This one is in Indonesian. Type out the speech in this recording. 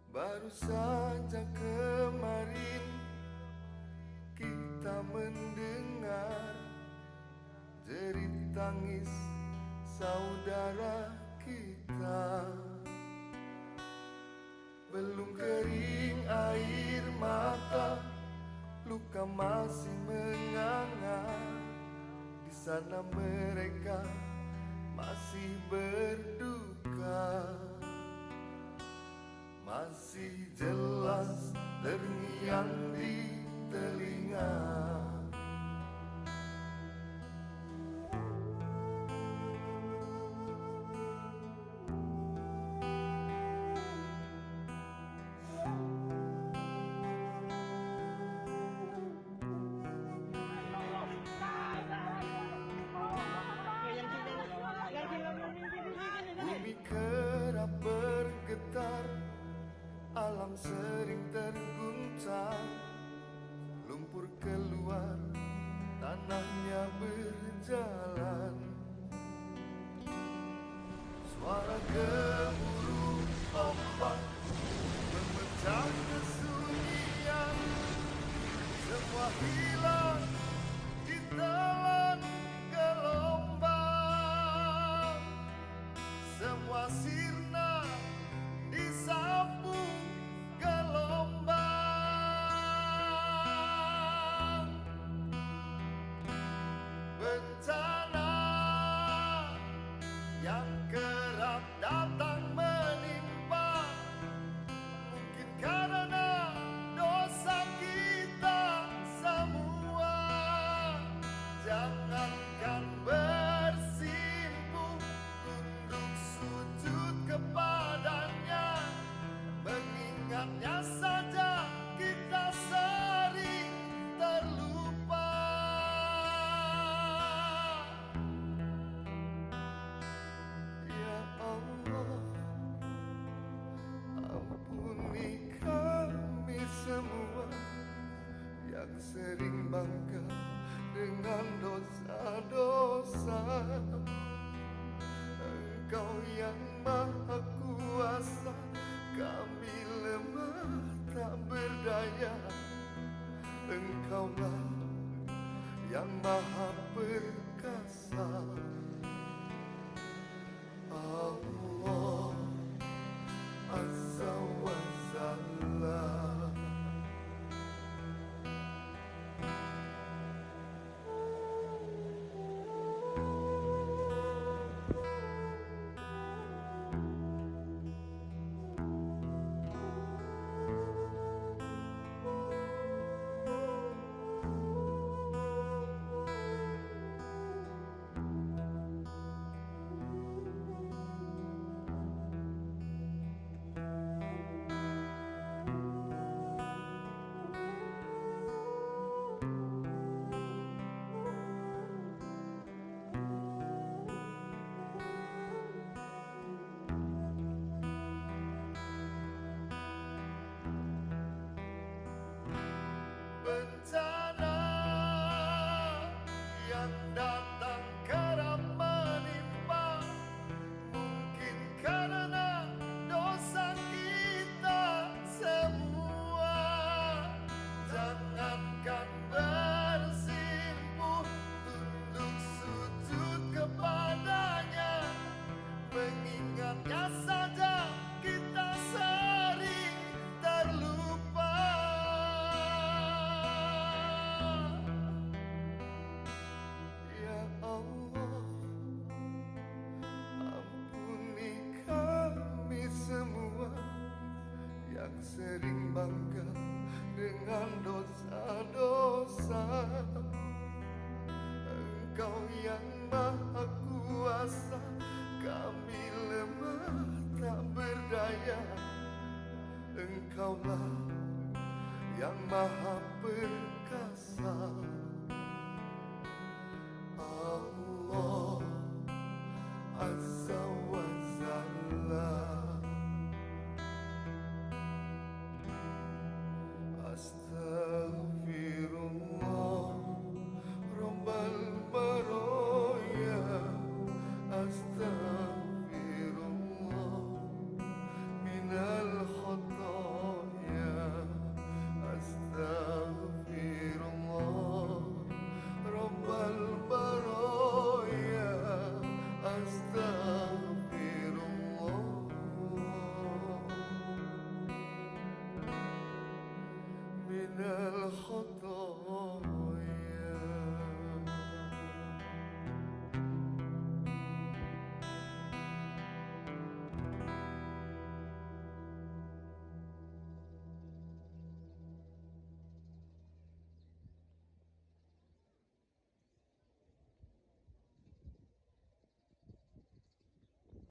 Baru saja kemarin kita mendengar jerit tangis saudara kita. Belum kering air mata, luka masih menganga. Di sana mereka masih berduka. Masih jelas terngiang di telinga. Bumi kerap bergetar, alam sering terguncang. Lumpur keluar, tanahnya berjalan. Suara gemuruh ombak memecah kesunyian. Semua hilang ditelan gelombang. Semua sirna disapu gelombang. Bencana yang kerap datang menimpa, mungkin karena dosa kita semua. Jangankan bersimpuh, tunduk sujud kepadanya, mengingatnya saja kita sering terlupa. Ya Allah, ampuni kami semua yang sering bangga dengan dosa-dosa. Engkau yang maha kuasa, kami lemah tak berdaya. Engkaulah yang maha perkasa. Allah Azza wa Jalla. sering